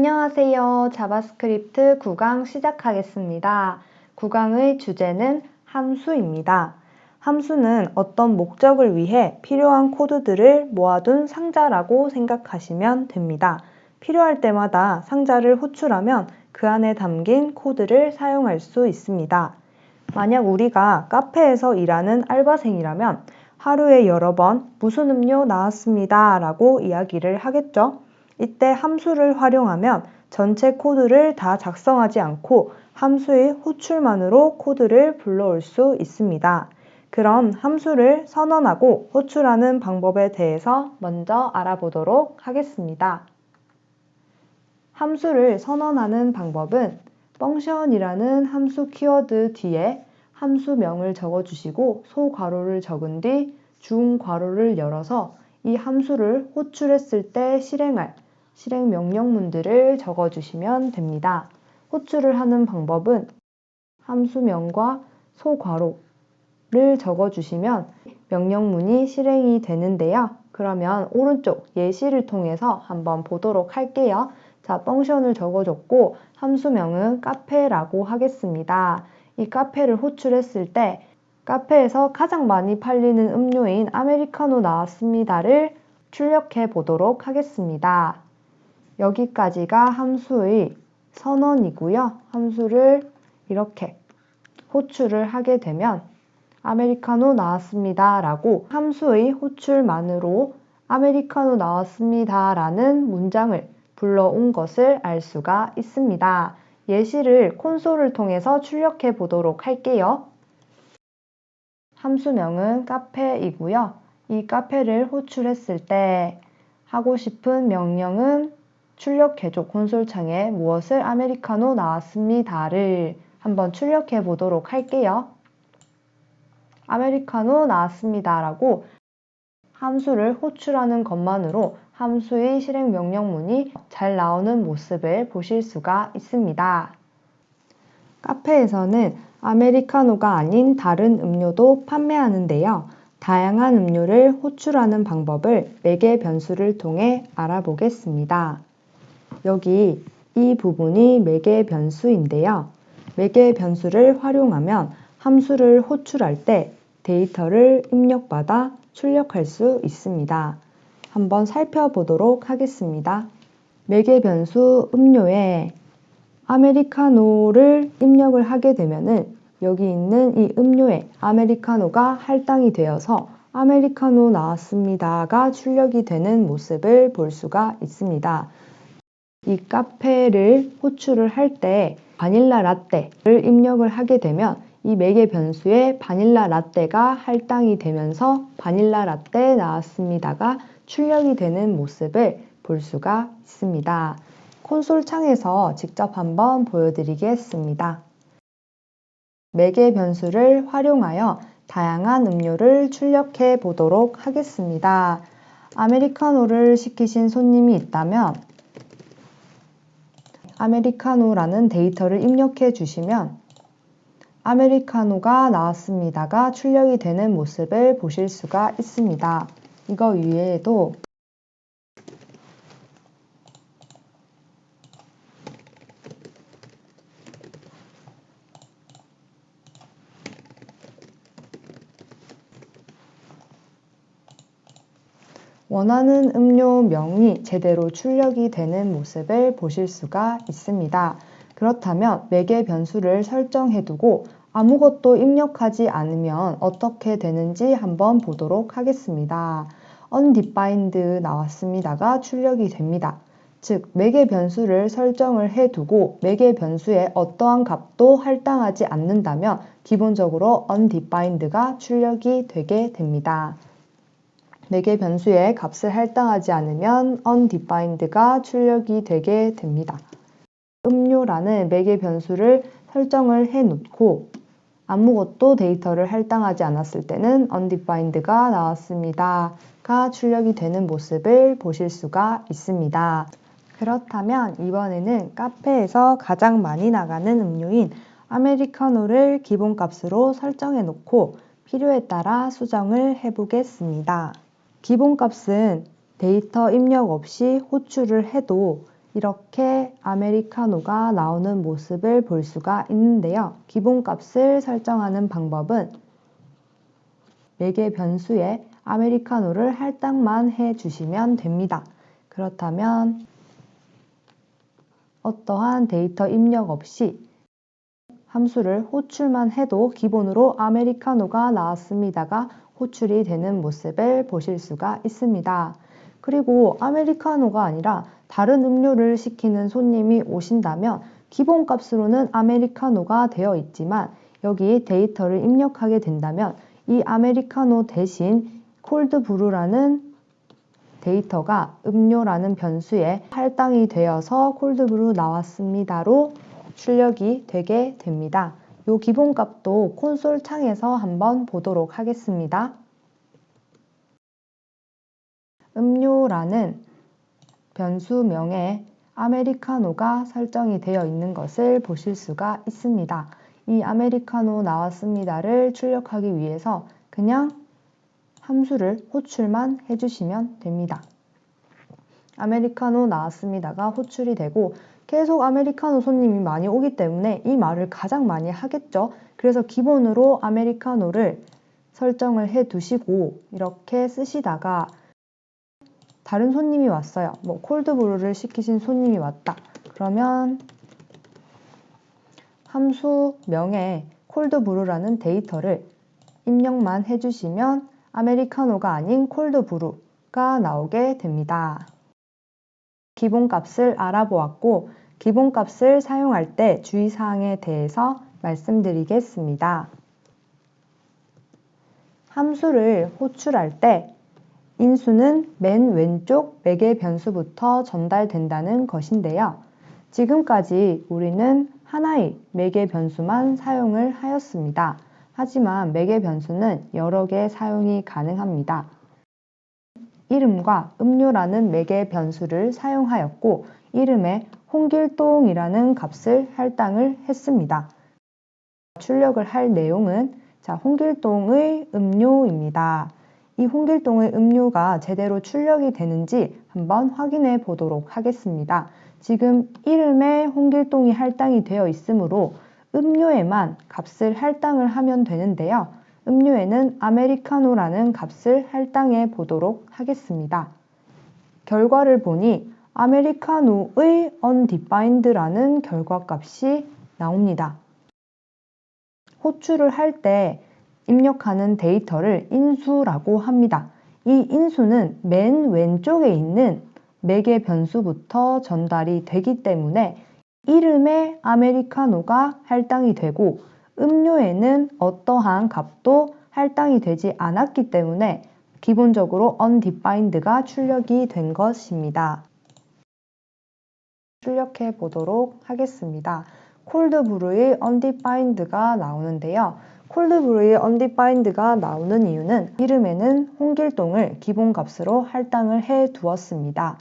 안녕하세요. 자바스크립트 9강 시작하겠습니다. 9강의 주제는 함수입니다. 함수는 어떤 목적을 위해 필요한 코드들을 모아둔 상자라고 생각하시면 됩니다. 필요할 때마다 상자를 호출하면 그 안에 담긴 코드를 사용할 수 있습니다. 만약 우리가 카페에서 일하는 알바생이라면 하루에 여러 번 무슨 음료 나왔습니다 라고 이야기를 하겠죠. 이때 함수를 활용하면 전체 코드를 다 작성하지 않고 함수의 호출만으로 코드를 불러올 수 있습니다. 그럼 함수를 선언하고 호출하는 방법에 대해서 먼저 알아보도록 하겠습니다. 함수를 선언하는 방법은 function이라는 함수 키워드 뒤에 함수명을 적어주시고 소괄호를 적은 뒤 중괄호를 열어서 이 함수를 호출했을 때 실행할 실행 명령문들을 적어주시면 됩니다. 호출을 하는 방법은 함수명과 소괄호를 적어주시면 명령문이 실행이 되는데요. 그러면 오른쪽 예시를 통해서 한번 보도록 할게요. 자, 펑션을 적어줬고 함수명은 카페라고 하겠습니다. 이 카페를 호출했을 때 카페에서 가장 많이 팔리는 음료인 아메리카노 나왔습니다를 출력해 보도록 하겠습니다. 여기까지가 함수의 선언이고요. 함수를 이렇게 호출을 하게 되면 아메리카노 나왔습니다 라고 함수의 호출만으로 아메리카노 나왔습니다 라는 문장을 불러온 것을 알 수가 있습니다. 예시를 콘솔을 통해서 출력해 보도록 할게요. 함수명은 카페이고요. 이 카페를 호출했을 때 하고 싶은 명령은 출력해줘 콘솔창에 무엇을 아메리카노 나왔습니다를 한번 출력해 보도록 할게요. 아메리카노 나왔습니다 라고 함수를 호출하는 것만으로 함수의 실행 명령문이 잘 나오는 모습을 보실 수가 있습니다. 카페에서는 아메리카노가 아닌 다른 음료도 판매하는데요. 다양한 음료를 호출하는 방법을 매개 변수를 통해 알아보겠습니다. 여기 이 부분이 매개 변수인데요. 매개 변수를 활용하면 함수를 호출할 때 데이터를 입력받아 출력할 수 있습니다. 한번 살펴보도록 하겠습니다. 매개 변수 음료에 아메리카노를 입력을 하게 되면은 여기 있는 이 음료에 아메리카노가 할당이 되어서 아메리카노 나왔습니다가 출력이 되는 모습을 볼 수가 있습니다. 이 카페를 호출을 할 때 바닐라 라떼를 입력을 하게 되면 이 매개 변수에 바닐라 라떼가 할당이 되면서 바닐라 라떼 나왔습니다가 출력이 되는 모습을 볼 수가 있습니다. 콘솔 창에서 직접 한번 보여드리겠습니다. 매개 변수를 활용하여 다양한 음료를 출력해 보도록 하겠습니다. 아메리카노를 시키신 손님이 있다면 아메리카노라는 데이터를 입력해 주시면 아메리카노가 나왔습니다가 출력이 되는 모습을 보실 수가 있습니다. 이거 위에도 원하는 음료명이 제대로 출력이 되는 모습을 보실 수가 있습니다. 그렇다면 매개 변수를 설정해 두고 아무것도 입력하지 않으면 어떻게 되는지 한번 보도록 하겠습니다. undefined 나왔습니다가 출력이 됩니다. 즉, 매개 변수를 설정을 해 두고 매개 변수에 어떠한 값도 할당하지 않는다면 기본적으로 undefined가 출력이 되게 됩니다. 매개 변수에 값을 할당하지 않으면 undefined가 출력이 되게 됩니다. 음료라는 매개 변수를 설정을 해 놓고 아무것도 데이터를 할당하지 않았을 때는 undefined가 나왔습니다가 출력이 되는 모습을 보실 수가 있습니다. 그렇다면 이번에는 카페에서 가장 많이 나가는 음료인 아메리카노를 기본값으로 설정해 놓고 필요에 따라 수정을 해 보겠습니다. 기본값은 데이터 입력 없이 호출을 해도 이렇게 아메리카노가 나오는 모습을 볼 수가 있는데요. 기본값을 설정하는 방법은 매개 변수에 아메리카노를 할당만 해주시면 됩니다. 그렇다면 어떠한 데이터 입력 없이 함수를 호출만 해도 기본으로 아메리카노가 나왔습니다가 호출이 되는 모습을 보실 수가 있습니다. 그리고 아메리카노가 아니라 다른 음료를 시키는 손님이 오신다면 기본값으로는 아메리카노가 되어 있지만 여기 데이터를 입력하게 된다면 이 아메리카노 대신 콜드브루라는 데이터가 음료라는 변수에 할당이 되어서 콜드브루 나왔습니다로 출력이 되게 됩니다. 이 기본값도 콘솔 창에서 한번 보도록 하겠습니다. 음료라는 변수명에 아메리카노가 설정이 되어 있는 것을 보실 수가 있습니다. 이 아메리카노 나왔습니다를 출력하기 위해서 그냥 함수를 호출만 해주시면 됩니다. 아메리카노 나왔습니다가 호출이 되고 계속 아메리카노 손님이 많이 오기 때문에 이 말을 가장 많이 하겠죠. 그래서 기본으로 아메리카노를 설정을 해 두시고 이렇게 쓰시다가 다른 손님이 왔어요. 뭐 콜드브루를 시키신 손님이 왔다. 그러면 함수명에 콜드브루라는 데이터를 입력만 해주시면 아메리카노가 아닌 콜드브루가 나오게 됩니다. 기본값을 알아보았고 기본값을 사용할 때 주의사항에 대해서 말씀드리겠습니다. 함수를 호출할 때 인수는 맨 왼쪽 매개 변수부터 전달된다는 것인데요. 지금까지 우리는 하나의 매개 변수만 사용을 하였습니다. 하지만 매개 변수는 여러 개 사용이 가능합니다. 이름과 음료라는 매개 변수를 사용하였고 이름에 홍길동이라는 값을 할당을 했습니다. 출력을 할 내용은 홍길동의 음료입니다. 이 홍길동의 음료가 제대로 출력이 되는지 한번 확인해 보도록 하겠습니다. 지금 이름에 홍길동이 할당이 되어 있으므로 음료에만 값을 할당을 하면 되는데요. 음료에는 아메리카노라는 값을 할당해 보도록 하겠습니다. 결과를 보니 아메리카노의 undefined라는 결과값이 나옵니다. 호출을 할 때 입력하는 데이터를 인수라고 합니다. 이 인수는 맨 왼쪽에 있는 매개 변수부터 전달이 되기 때문에 이름에 아메리카노가 할당이 되고 음료에는 어떠한 값도 할당이 되지 않았기 때문에 기본적으로 undefined가 출력이 된 것입니다. 출력해 보도록 하겠습니다. 콜드브루의 undefined가 나오는데요. 콜드브루의 undefined가 나오는 이유는 이름에는 홍길동을 기본값으로 할당을 해 두었습니다.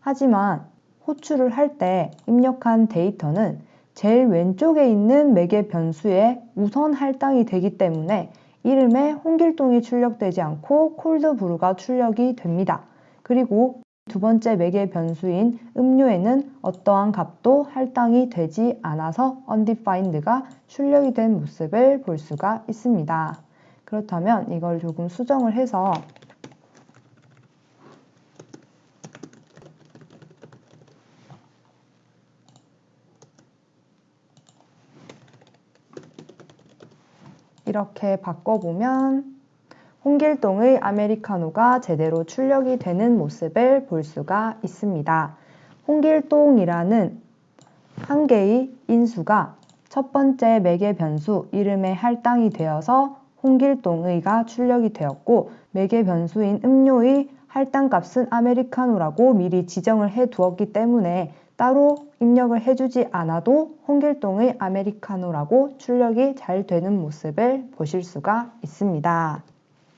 하지만 호출을 할 때 입력한 데이터는 제일 왼쪽에 있는 매개 변수에 우선 할당이 되기 때문에 이름에 홍길동이 출력되지 않고 콜드브루가 출력이 됩니다. 그리고 두 번째 매개 변수인 음료에는 어떠한 값도 할당이 되지 않아서 undefined가 출력이 된 모습을 볼 수가 있습니다. 그렇다면 이걸 조금 수정을 해서 이렇게 바꿔보면 홍길동의 아메리카노가 제대로 출력이 되는 모습을 볼 수가 있습니다. 홍길동이라는 한 개의 인수가 첫 번째 매개 변수 이름에 할당이 되어서 홍길동의가 출력이 되었고 매개 변수인 음료의 할당값은 아메리카노라고 미리 지정을 해 두었기 때문에 따로 입력을 해주지 않아도 홍길동의 아메리카노라고 출력이 잘 되는 모습을 보실 수가 있습니다.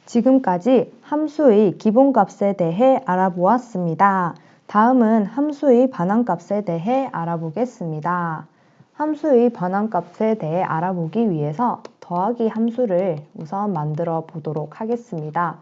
지금까지 함수의 기본값에 대해 알아보았습니다. 다음은 함수의 반환값에 대해 알아보겠습니다. 함수의 반환값에 대해 알아보기 위해서 더하기 함수를 우선 만들어 보도록 하겠습니다.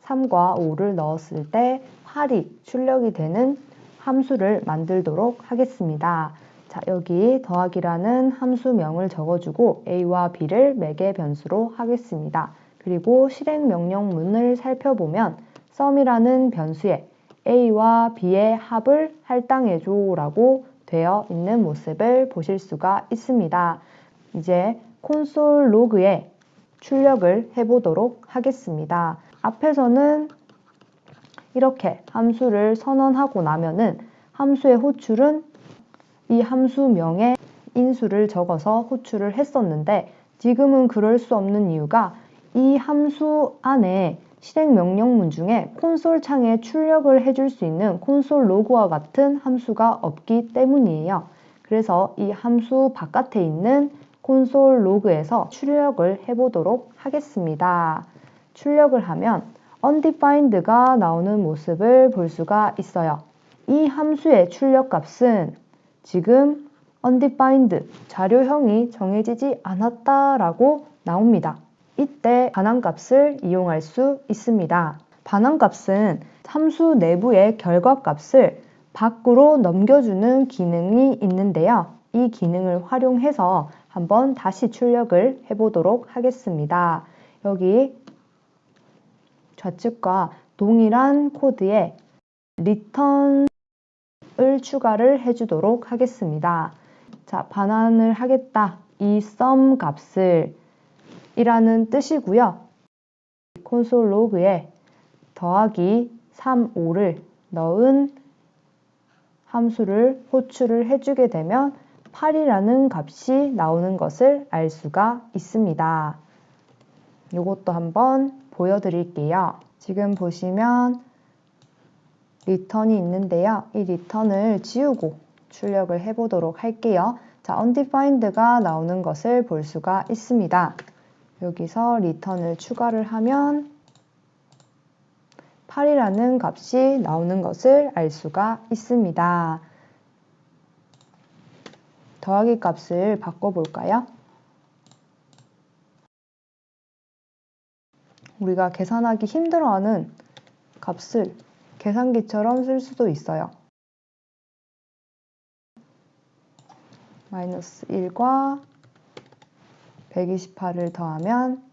3과 5를 넣었을 때 8이 출력이 되는 함수를 만들도록 하겠습니다. 자, 여기 더하기라는 함수명을 적어주고 a와 b를 매개 변수로 하겠습니다. 그리고 실행 명령문을 살펴보면 sum이라는 변수에 a와 b의 합을 할당해줘 라고 되어 있는 모습을 보실 수가 있습니다. 이제 콘솔 로그에 출력을 해보도록 하겠습니다. 앞에서는 이렇게 함수를 선언하고 나면은 함수의 호출은 이 함수명에 인수를 적어서 호출을 했었는데 지금은 그럴 수 없는 이유가 이 함수 안에 실행 명령문 중에 콘솔 창에 출력을 해줄 수 있는 콘솔 로그와 같은 함수가 없기 때문이에요. 그래서 이 함수 바깥에 있는 콘솔 로그에서 출력을 해보도록 하겠습니다. 출력을 하면 undefined가 나오는 모습을 볼 수가 있어요. 이 함수의 출력 값은 지금 undefined, 자료형이 정해지지 않았다라고 나옵니다. 이때 반환값을 이용할 수 있습니다. 반환값은 함수 내부의 결과값을 밖으로 넘겨주는 기능이 있는데요. 이 기능을 활용해서 한번 다시 출력을 해보도록 하겠습니다. 여기 좌측과 동일한 코드에 return을 추가를 해주도록 하겠습니다. 자, 반환을 하겠다. 이 sum 값을 이라는 뜻이고요. 콘솔 로그에 더하기 3, 5를 넣은 함수를 호출을 해주게 되면 8이라는 값이 나오는 것을 알 수가 있습니다. 이것도 한번 보여드릴게요. 지금 보시면 return이 있는데요. 이 return을 지우고 출력을 해보도록 할게요. 자, undefined가 나오는 것을 볼 수가 있습니다. 여기서 return을 추가를 하면 8이라는 값이 나오는 것을 알 수가 있습니다. 더하기 값을 바꿔볼까요? 우리가 계산하기 힘들어하는 값을 계산기처럼 쓸 수도 있어요. 마이너스 1과 128을 더하면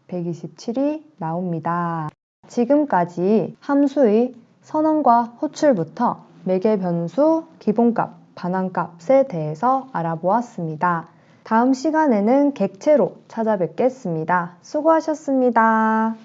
127이 나옵니다. 지금까지 함수의 선언과 호출부터 매개 변수, 기본값, 반환값에 대해서 알아보았습니다. 다음 시간에는 객체로 찾아뵙겠습니다. 수고하셨습니다.